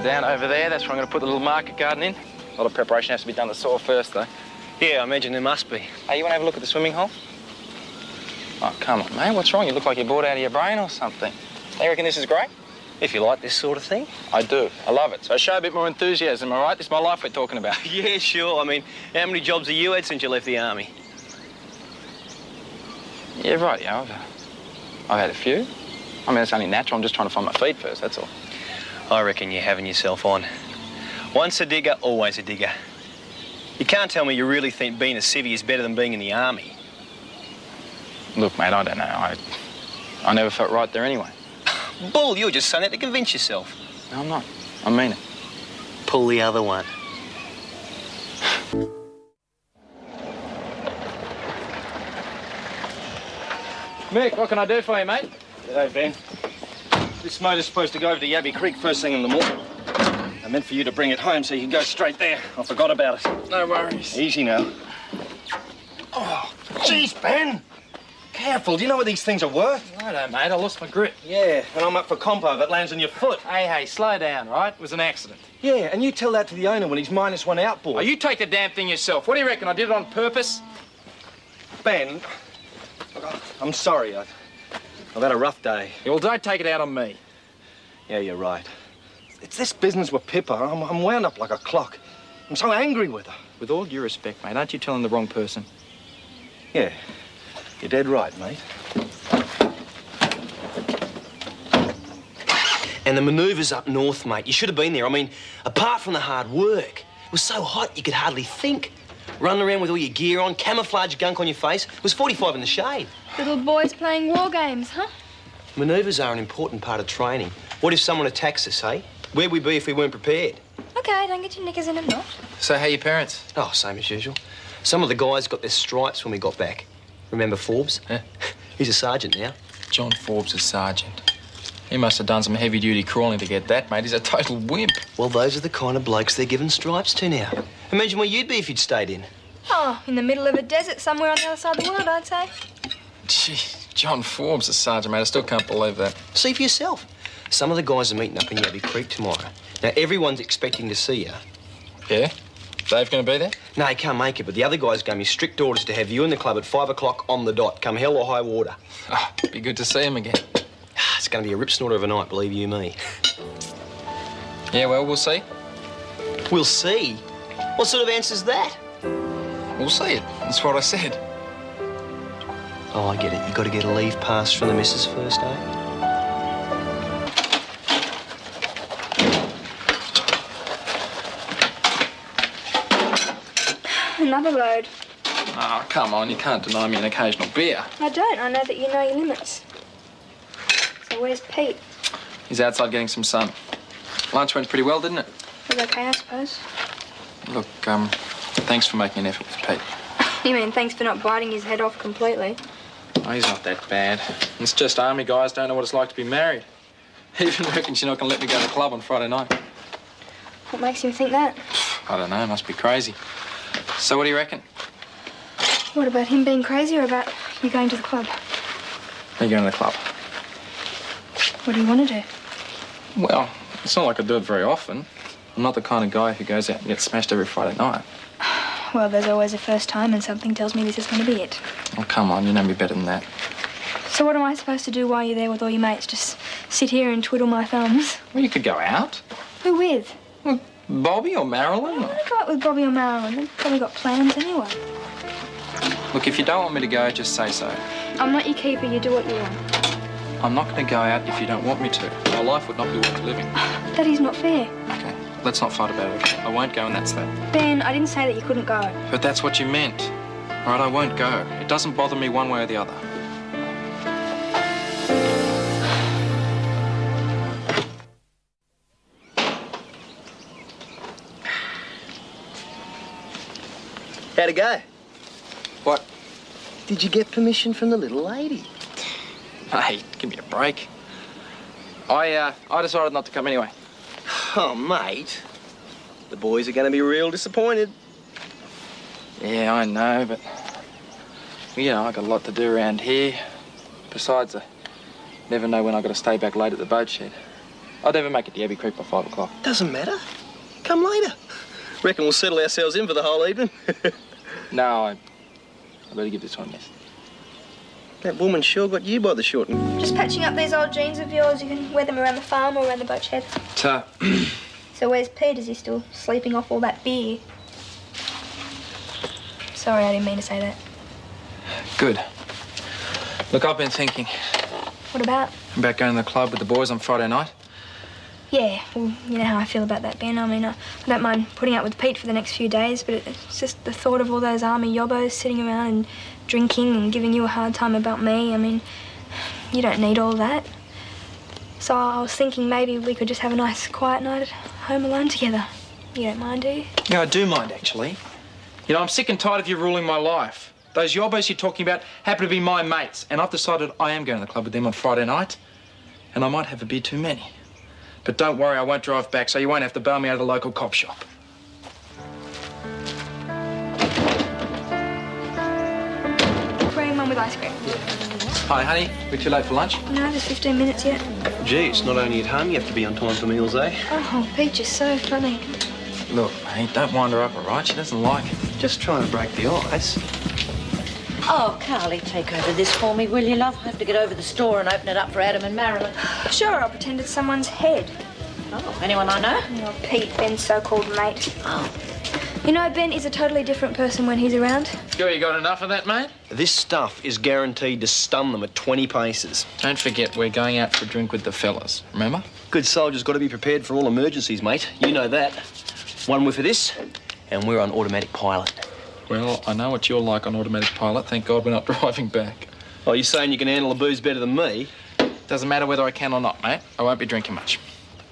And down over there, that's where I'm going to put the little market garden in. A lot of preparation has to be done to the soil first, though. Yeah, I imagine there must be. Hey, you want to have a look at the swimming hole? Oh, come on, mate. What's wrong? You look like you're bored out of your brain or something. You reckon this is great? If you like this sort of thing. I do. I love it. So show a bit more enthusiasm, all right? This is my life we're talking about. Yeah, sure. I mean, how many jobs have you had since you left the army? Yeah, right, yeah. I've had a few. I mean, it's only natural. I'm just trying to find my feet first, that's all. I reckon you're having yourself on. Once a digger, always a digger. You can't tell me you really think being a civvy is better than being in the army. Look, mate, I don't know. I never felt right there anyway. Bull, you were just saying that to convince yourself. No, I'm not. I mean it. Pull the other one. Mick, what can I do for you, mate? G'day, Ben. This motor's supposed to go over to Yabby Creek first thing in the morning. I meant for you to bring it home so you can go straight there. I forgot about it. No worries. Easy now. Oh, jeez, Ben! Careful, do you know what these things are worth? Righto, mate, I lost my grip. Yeah, and I'm up for compo if it lands on your foot. Hey, slow down, right? It was an accident. Yeah, and you tell that to the owner when he's -1 outboard. Oh, you take the damn thing yourself. What do you reckon? I did it on purpose? Ben, look, I'm sorry. I've had a rough day. Yeah, well, don't take it out on me. Yeah, you're right. It's this business with Pippa. I'm wound up like a clock. I'm so angry with her. With all due respect, mate, aren't you telling the wrong person? Yeah, you're dead right, mate. And the manoeuvres up north, mate. You should have been there. I mean, apart from the hard work, it was so hot you could hardly think. Running around with all your gear on, camouflage gunk on your face. It was 45 in the shade. Little boys playing war games, huh? Manoeuvres are an important part of training. What if someone attacks us, eh? Where'd we be if we weren't prepared? Okay, don't get your knickers in a knot. So, how are your parents? Oh, same as usual. Some of the guys got their stripes when we got back. Remember Forbes? Yeah. He's a sergeant now. John Forbes is sergeant. He must have done some heavy-duty crawling to get that, mate. He's a total wimp. Well, those are the kind of blokes they're giving stripes to now. Imagine where you'd be if you'd stayed in. Oh, in the middle of a desert somewhere on the other side of the world, I'd say. Gee, John Forbes is sergeant, mate. I still can't believe that. See for yourself. Some of the guys are meeting up in Yabby Creek tomorrow. Now, everyone's expecting to see you. Yeah? Dave going to be there? No, he can't make it, but the other guys gave me strict orders to have you in the club at 5 o'clock on the dot, come hell or high water. Oh, be good to see him again. It's going to be a rip snorter of a night, believe you me. Yeah, well, we'll see. We'll see? What sort of answer's that? We'll see it. That's what I said. Oh, I get it. You got to get a leave pass from the missus first, eh? Another load. Oh, come on. You can't deny me an occasional beer. I don't. I know that you know your limits. So where's Pete? He's outside getting some sun. Lunch went pretty well, didn't it? It was okay, I suppose. Look, thanks for making an effort with Pete. You mean thanks for not biting his head off completely? Oh, he's not that bad. It's just army guys don't know what it's like to be married. He even reckons you're not going to let me go to the club on Friday night. What makes him think that? I don't know. Must be crazy. So what do you reckon? What about him being crazy or about you going to the club? Are you going to the club? What do you want to do? Well, it's not like I do it very often. I'm not the kind of guy who goes out and gets smashed every Friday night. Well, there's always a first time and something tells me this is going to be it. Oh, come on. You know me better than that. So what am I supposed to do while you're there with all your mates? Just sit here and twiddle my thumbs? Well, you could go out. Who with? Well, Bobby or Marilyn. I'd go out with Bobby or Marilyn. They've probably got plans anyway. Look, if you don't want me to go, just say so. I'm not your keeper. You do what you want. I'm not going to go out if you don't want me to. My life would not be worth living. That is not fair. Okay, let's not fight about it. I won't go and that's that. Ben, I didn't say that you couldn't go. But that's what you meant. All right, I won't go. It doesn't bother me one way or the other. How'd it go? What? Did you get permission from the little lady? Hey, give me a break. I decided not to come anyway. Oh, mate. The boys are going to be real disappointed. Yeah, I know, but... You know, I got a lot to do around here. Besides, I never know when I got to stay back late at the boat shed. I'd never make it to Abbey Creek by 5 o'clock. Doesn't matter. Come later. Reckon we'll settle ourselves in for the whole evening. No, I better give this one a miss. That woman sure got you by the short end. Just patching up these old jeans of yours. You can wear them around the farm or around the boat shed. So, So where's Pete? Is he still sleeping off all that beer? Sorry, I didn't mean to say that. good. Look, I've been thinking What about? about going to the club with the boys on Friday night. Yeah, well, you know how I feel about that, Ben. I mean, I don't mind putting up with Pete for the next few days, but it's just the thought of all those army yobbos sitting around and drinking and giving you a hard time about me. I mean, you don't need all that. So I was thinking maybe we could just have a nice quiet night at home alone together. You don't mind, do you? Yeah, I do mind, actually. You know, I'm sick and tired of you ruling my life. Those yobbos you're talking about happen to be my mates, and I've decided I am going to the club with them on Friday night, and I might have a beer too many. But don't worry, I won't drive back, so you won't have to bail me out of the local cop shop. Bring one with ice cream. Hi, honey. We too late for lunch? No, there's 15 minutes yet. Gee, it's not only at home you have to be on time for meals, eh? Oh, Peach is so funny. Look, mate, don't wind her up, all right? She doesn't like it. Just trying to break the ice. Oh, Carly, take over this for me, will you, love? I have to get over the store and open it up for Adam and Marilyn. Sure, I'll pretend it's someone's head. Oh, anyone I know? Oh, Pete, Ben's so-called mate. Oh. You know, Ben is a totally different person when he's around. Sure you got enough of that, mate? This stuff is guaranteed to stun them at 20 paces. Don't forget, we're going out for a drink with the fellas, remember? Good soldier's got to be prepared for all emergencies, mate. You know that. One whiff of this, and we're on automatic pilot. Well, I know what you're like on automatic pilot. Thank God we're not driving back. Oh, you're saying you can handle the booze better than me? Doesn't matter whether I can or not, mate. I won't be drinking much.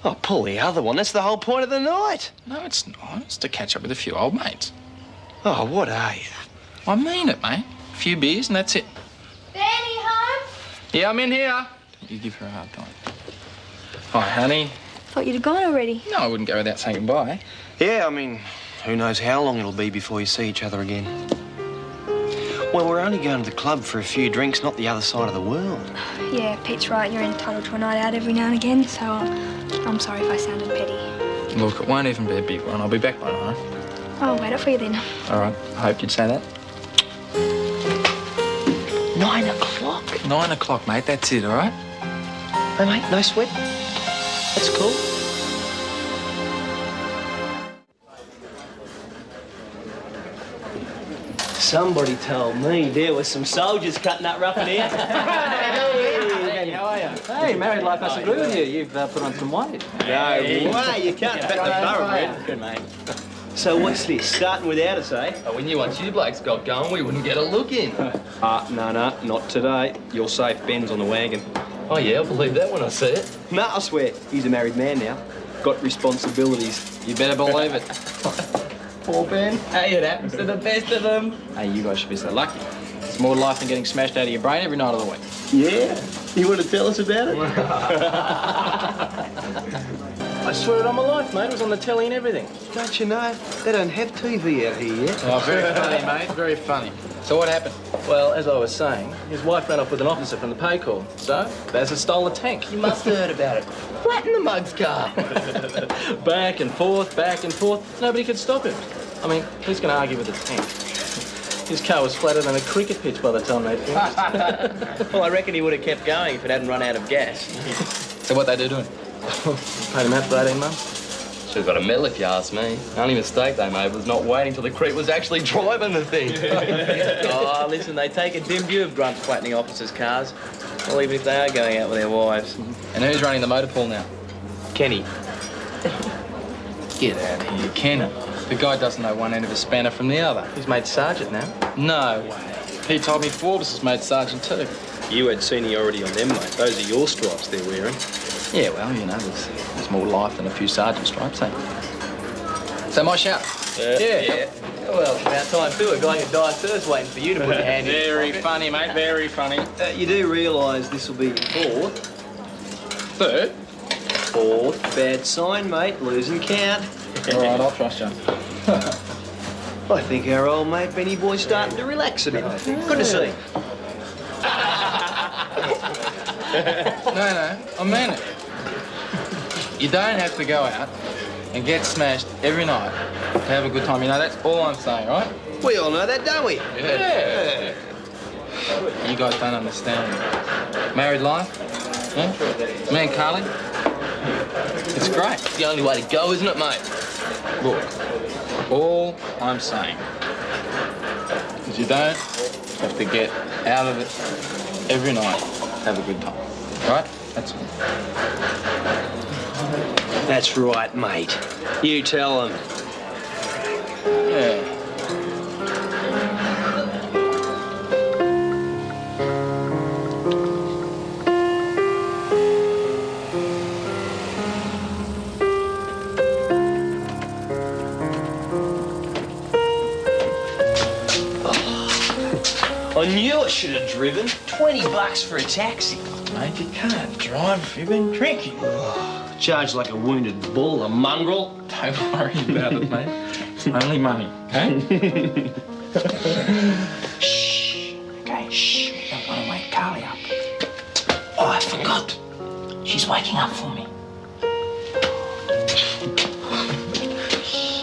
Oh, pull the other one. That's the whole point of the night. No, it's not. It's to catch up with a few old mates. Oh, what are you? I mean it, mate. A few beers and that's it. Ben, are you home? Yeah, I'm in here. You give her a hard time. Hi, honey. Thought you'd have gone already. No, I wouldn't go without saying goodbye. Yeah, I mean, who knows how long it'll be before you see each other again. Well, we're only going to the club for a few drinks, not the other side of the world. Yeah, Pete's right. You're entitled to a night out every now and again, so I'm sorry if I sounded petty. Look, it won't even be a big one. I'll be back by 9. I'll wait up for you then. All right. I hoped you'd say that. 9 o'clock? 9 o'clock, mate. That's it, all right? Hey, mate, no sweat. That's cool. Somebody told me there was some soldiers cutting up rough in here. Hey, how are you? Hey, married life must agree with you. You've put on some weight. No way, you can't bet the thoroughbred. Good, mate. So what's this, starting without us, eh? Oh, we knew once you blokes got going, we wouldn't get a look in. No, not today. You're safe, Ben's on the wagon. Oh, yeah, I'll believe that when I see it. No, I swear, he's a married man now. Got responsibilities. You better believe it. Poor Ben. Hey, it happens to the best of them. Hey, you guys should be so lucky. It's more to life than getting smashed out of your brain every night of the week. Yeah? You want to tell us about it? I swear it on my life, mate. It was on the telly and everything. Don't you know, they don't have TV out here yet. Oh, very funny, mate. Very funny. So what happened? Well, as I was saying, his wife ran off with an officer from the pay call. So, Bazza stole the tank. You must have heard about it. Flatten the mug's car. Back and forth, back and forth. Nobody could stop him. I mean, who's going to argue with the tank? His car was flatter than a cricket pitch by the time they finished. Well, I reckon he would have kept going if it hadn't run out of gas. So what they do to him? Paid him out for 18 months. Should have got a medal if you ask me. The only mistake they made was not waiting till the creep was actually driving the thing. Oh, listen, they take a dim view of grunts flattening officers' cars. Well, even if they are going out with their wives. And who's running the motor pool now? Kenny. Get out of here, Kenny. The guy doesn't know one end of a spanner from the other. He's made sergeant now. No way. He told me Forbes has made sergeant too. You had seniority on them, mate. Those are your stripes they're wearing. Yeah, well, you know, there's more life than a few sergeant stripes, eh? So my shout. Yeah. Well, it's about time too. A guy who died first waiting for you to put your hand in his Very pocket. funny, mate. Very funny. You do realise this will be your fourth? Third? Fourth. Bad sign, mate. Losing count. All right, I'll trust you. I think our old mate Benny Boy's starting to relax a bit. Good to see. No, I mean it. You don't have to go out and get smashed every night to have a good time. You know, that's all I'm saying, right? We all know that, don't we? Yeah. You guys don't understand. Married life? Huh? Me and Carly? It's great. It's the only way to go, isn't it, mate? Look, all I'm saying is you don't have to get out of it every night, have a good time. Right? That's all. That's right, mate. You tell them. Yeah. I knew I should have driven. $20 for a taxi. Mate, you can't drive if you've been drinking. Charged like a wounded bull, a mongrel. Don't worry about it, mate. It's only money, okay? Shh. Okay, shh. Don't want to wake Carly up. Oh, I forgot. She's waking up for me.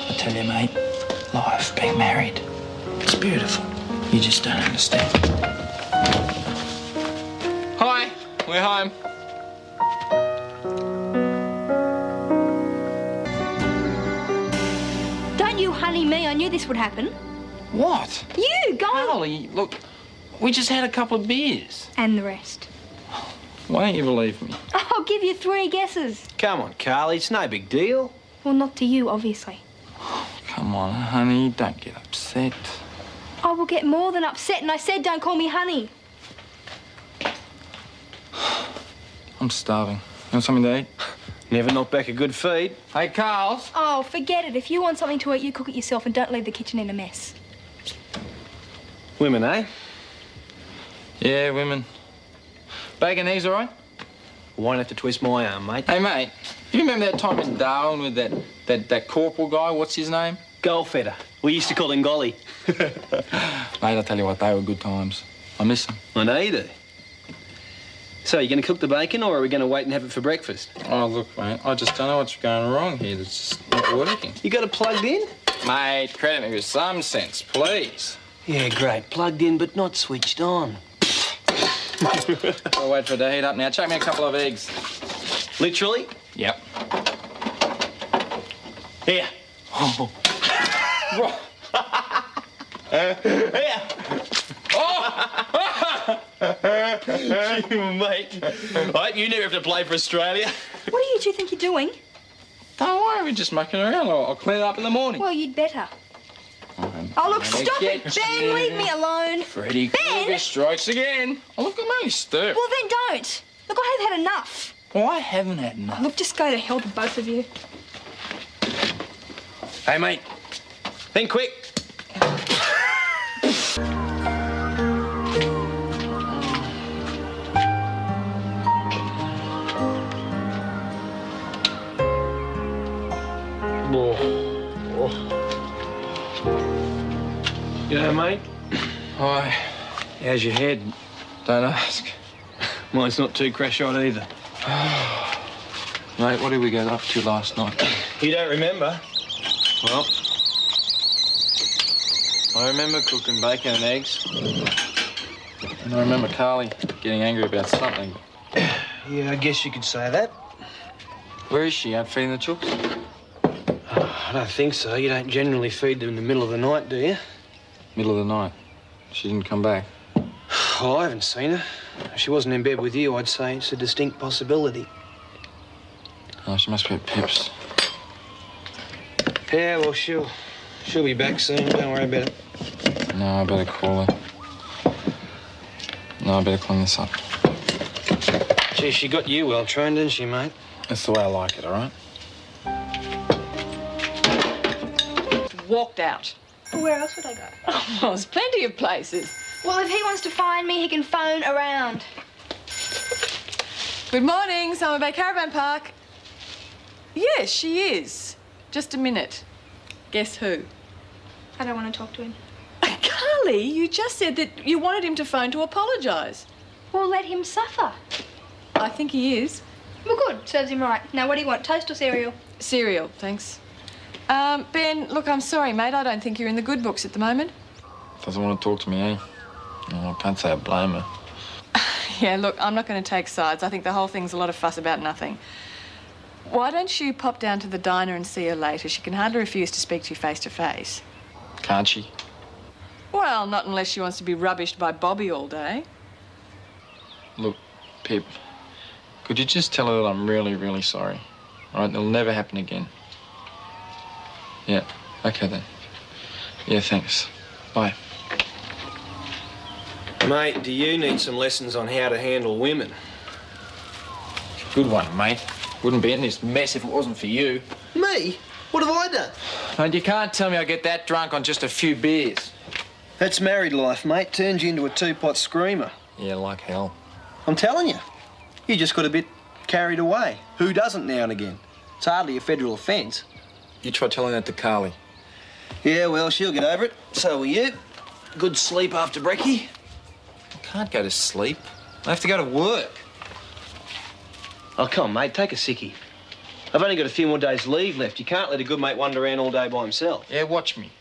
I tell you, mate, life, being married, it's beautiful. You just don't understand. Hi, we're home. Don't you honey me. I knew this would happen. What? You, go. Carly, look, we just had a couple of beers. And the rest. Why don't you believe me? I'll give you 3 guesses. Come on, Carly, it's no big deal. Well, not to you, obviously. Come on, honey, don't get upset. I will get more than upset, and I said don't call me honey. I'm starving. You want something to eat? Never knock back a good feed. Hey, Carls. Oh, forget it. If you want something to eat, you cook it yourself and don't leave the kitchen in a mess. Women, eh? Yeah, women. Bacon, eggs, all right? Won't have to twist my arm, mate. Hey, mate, you remember that time in Darwin with that corporal guy? What's his name? Goldfetter. We used to call him Golly. Mate, I tell you what, they were good times. I miss them. I know you do. So, you going to cook the bacon, or are we going to wait and have it for breakfast? Oh, look, mate, I just don't know what's going wrong here. It's just not working. You got it plugged in? Mate, credit me with some sense, please. Yeah, great. Plugged in, but not switched on. I'll wait for it to heat up now. Chuck me a couple of eggs. Literally? Yep. Here. Oh. Here. Oh! Mate. I hope you never have to play for Australia. What do you two think you're doing? Don't worry, we're just mucking around. I'll clean it up in the morning. Well, you'd better. Oh, look, stop it, Ben. Leave me alone. Freddy Ben! Krueger strikes again. Oh, look, I'm only stirred. Well, then don't. Look, I have had enough. Well, I haven't had enough. Look, just go to hell, the both of you. Hey, mate. Think quick. G'day, mate. Hi. How's your head? Don't ask. Mine's not too crash-eyed either. Mate, what did we get up to last night? You don't remember? Well, I remember cooking bacon and eggs. And I remember Carly getting angry about something. Yeah, I guess you could say that. Where is she? Out feeding the chooks? I don't think so. You don't generally feed them in the middle of the night, do you? Middle of the night. She didn't come back. Oh, I haven't seen her. If she wasn't in bed with you, I'd say it's a distinct possibility. Oh, she must be at Pip's. Yeah, well, she'll be back soon. Don't worry about it. No, I better call her. No, I better clean this up. Gee, she got you well trained, didn't she, mate? That's the way I like it, all right? Walked out. Where else would I go? Oh, well, there's plenty of places. Well, if he wants to find me, he can phone around. Good morning, Summer Bay Caravan Park. Yes, she is. Just a minute. Guess who? I don't want to talk to him. Carly, you just said that you wanted him to phone to apologise. Well, let him suffer. I think he is. Well, good. Serves him right. Now, what do you want, toast or cereal? Cereal, thanks. Ben, look, I'm sorry, mate. I don't think you're in the good books at the moment. Doesn't want to talk to me, eh? Oh, I can't say I blame her. Yeah, look, I'm not going to take sides. I think the whole thing's a lot of fuss about nothing. Why don't you pop down to the diner and see her later? She can hardly refuse to speak to you face to face. Can't she? Well, not unless she wants to be rubbished by Bobby all day. Look, Pip, could you just tell her that I'm really, really sorry? All right, it'll never happen again. Yeah, okay then. Yeah, thanks. Bye. Mate, do you need some lessons on how to handle women? Good one, mate. Wouldn't be in this mess if it wasn't for you. Me? What have I done? And you can't tell me I get that drunk on just a few beers. That's married life, mate. Turns you into a two-pot screamer. Yeah, like hell. I'm telling you. You just got a bit carried away. Who doesn't now and again? It's hardly a federal offence. You try telling that to Carly. Yeah, well, she'll get over it. So will you. Good sleep after brekkie? I can't go to sleep. I have to go to work. Oh, come on, mate. Take a sickie. I've only got a few more days' leave left. You can't let a good mate wander around all day by himself. Yeah, watch me.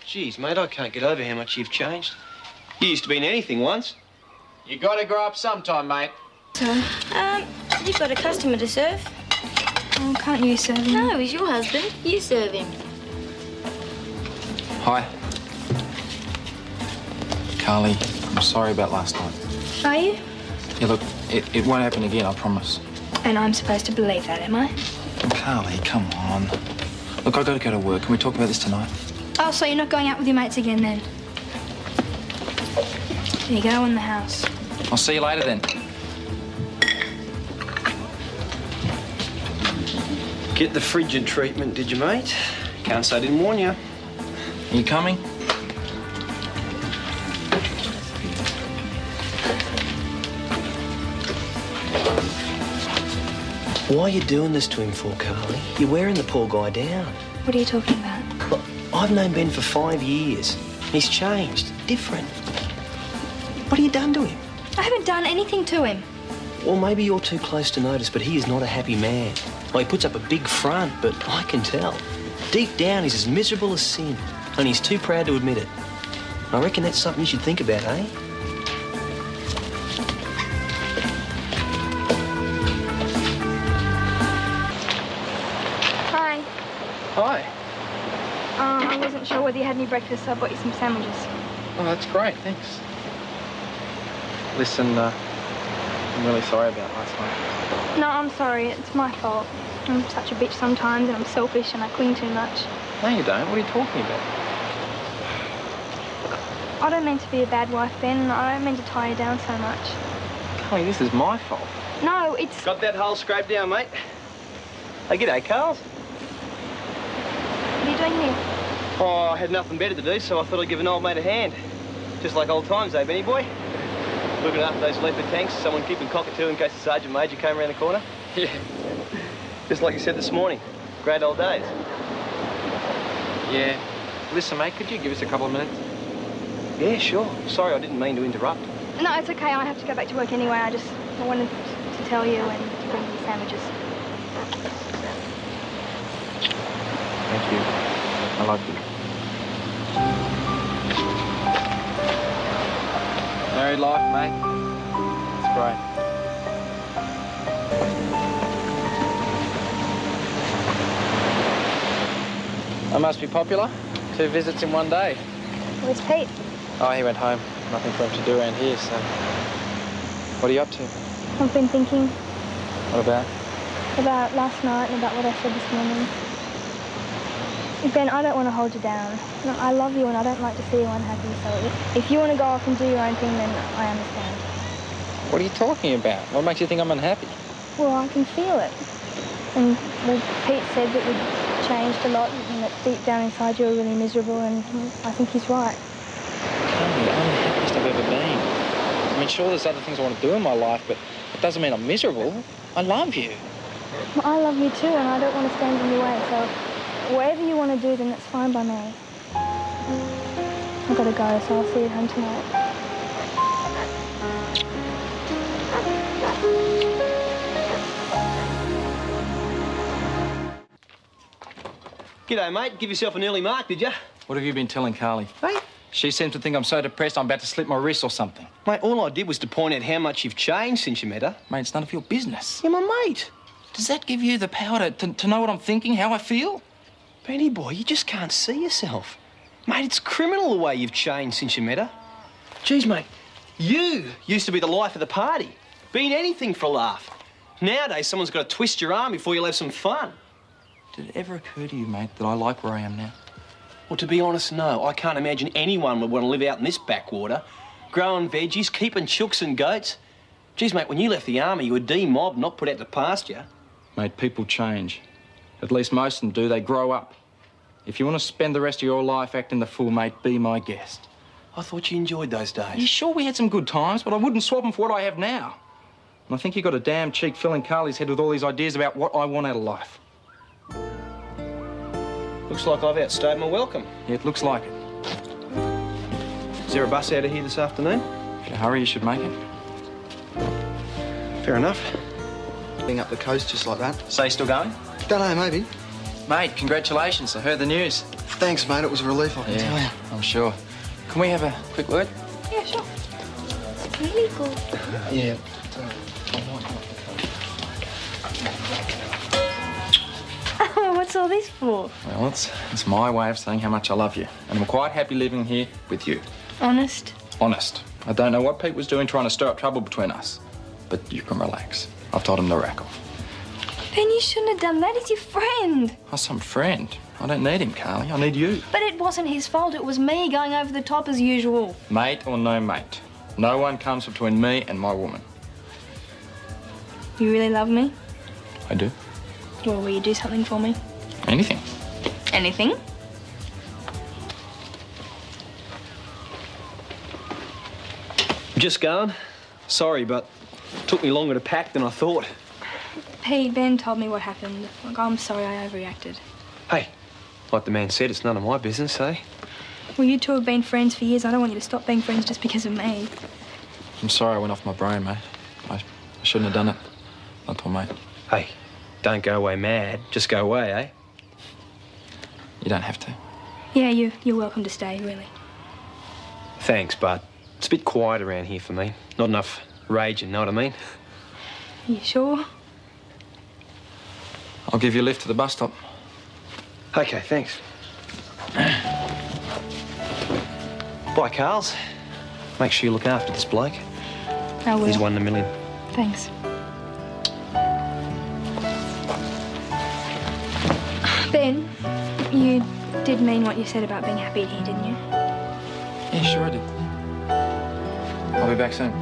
Jeez, mate, I can't get over how much you've changed. You used to be in anything once. You gotta grow up sometime, mate. So, you've got a customer to serve. Oh, can't you serve him? No, he's your husband. You serve him. Hi. Carly, I'm sorry about last night. Are you? Yeah, look, it won't happen again, I promise. And I'm supposed to believe that, am I? Carly, come on. Look, I've got to go to work. Can we talk about this tonight? Oh, so you're not going out with your mates again, then? There you go, in the house. I'll see you later, then. Get the frigid treatment, did you, mate? Can't say I didn't warn you. Are you coming? Why are you doing this to him for, Carly? You're wearing the poor guy down. What are you talking about? Look, I've known Ben for 5 years. He's changed. Different. What have you done to him? I haven't done anything to him. Well, maybe you're too close to notice, but he is not a happy man. Well, he puts up a big front, but I can tell. Deep down, he's as miserable as sin, and he's too proud to admit it. I reckon that's something you should think about, eh? Hi. Hi. I wasn't sure whether you had any breakfast, so I bought you some sandwiches. Oh, that's great, thanks. Listen, I'm really sorry about last night. No, I'm sorry. It's my fault. I'm such a bitch sometimes, and I'm selfish, and I cling too much. No, you don't. What are you talking about? I don't mean to be a bad wife, Ben. I don't mean to tie you down so much. Carly, this is my fault. No, it's... Got that hole scraped down, mate? Hey, g'day, Carl. What are you doing here? Oh, I had nothing better to do, so I thought I'd give an old mate a hand. Just like old times, eh, Benny boy? Looking after those leopard tanks, someone keeping cockatoo in case the Sergeant Major came around the corner. Yeah. Just like you said this morning. Great old days. Yeah. Listen, mate, could you give us a couple of minutes? Yeah, sure. Sorry, I didn't mean to interrupt. No, it's okay. I have to go back to work anyway. I wanted to tell you and to bring you sandwiches. Thank you. I love you. Married life, mate. It's great. I must be popular. 2 visits in one day. Where's Pete? Oh, he went home. Nothing for him to do around here, so... What are you up to? I've been thinking What about? about last night and about what I said this morning. Ben, I don't want to hold you down. No, I love you and I don't like to see you unhappy, so if you want to go off and do your own thing, then I understand. What are you talking about? What makes you think I'm unhappy? Well, I can feel it. And well, Pete said that we'd changed a lot and that deep down inside you were really miserable, and I think he's right. Carly, I'm the happiest I've ever been. I mean, sure, there's other things I want to do in my life, but it doesn't mean I'm miserable. I love you. Well, I love you too, and I don't want to stand in your way, so whatever you want to do, then that's fine by me. I've got to go, so I'll see you at home tonight. G'day, mate. Give yourself an early mark, did you? What have you been telling Carly? Hey? She seems to think I'm so depressed I'm about to slip my wrist or something. Mate, all I did was to point out how much you've changed since you met her. Mate, it's none of your business. You're my mate. Does that give you the power to know what I'm thinking, how I feel? Benny boy, you just can't see yourself. Mate, it's criminal the way you've changed since you met her. Geez, mate, you used to be the life of the party. Being anything for a laugh. Nowadays, someone's got to twist your arm before you'll have some fun. Did it ever occur to you, mate, that I like where I am now? Well, to be honest, no. I can't imagine anyone would want to live out in this backwater, growing veggies, keeping chooks and goats. Geez, mate, when you left the army, you were demobbed, not put out to pasture. Mate, people change. At least most of them do. They grow up. If you want to spend the rest of your life acting the fool, mate, be my guest. I thought you enjoyed those days. Yeah, sure, we had some good times, but I wouldn't swap them for what I have now. And I think you got a damn cheek filling Carly's head with all these ideas about what I want out of life. Looks like I've outstayed my welcome. Yeah, it looks like it. Is there a bus out of here this afternoon? If you hurry, you should make it. Fair enough. Being up the coast just like that. So you still going? Don't know, maybe. Mate, congratulations. I heard the news. Thanks, mate. It was a relief, I can tell you. I'm sure. Can we have a quick word? Yeah, sure. It's really good. Yeah. What's all this for? Well, it's my way of saying how much I love you. And I'm quite happy living here with you. Honest? Honest. I don't know what Pete was doing trying to stir up trouble between us. But you can relax. I've told him to rack off. Ben, you shouldn't have done that. He's your friend. Oh, some friend. I don't need him, Carly. I need you. But it wasn't his fault. It was me going over the top as usual. Mate or no mate. No one comes between me and my woman. You really love me? I do. Well, will you do something for me? Anything. Anything? Just going. Sorry, but it took me longer to pack than I thought. Pete, Ben told me what happened. Look, I'm sorry I overreacted. Hey, like the man said, it's none of my business, eh? Well, you two have been friends for years. I don't want you to stop being friends just because of me. I'm sorry I went off my brain, mate. I shouldn't have done it. Not all, mate. Hey, don't go away mad. Just go away, eh? You don't have to. Yeah, you're welcome to stay, really. Thanks, but it's a bit quiet around here for me. Not enough raging, know what I mean? You sure? I'll give you a lift to the bus stop. Okay, thanks. Bye, Carls. Make sure you look after this bloke. I will. He's one in a million. Thanks. Ben, you did mean what you said about being happy here, didn't you? Yeah, sure I did. I'll be back soon.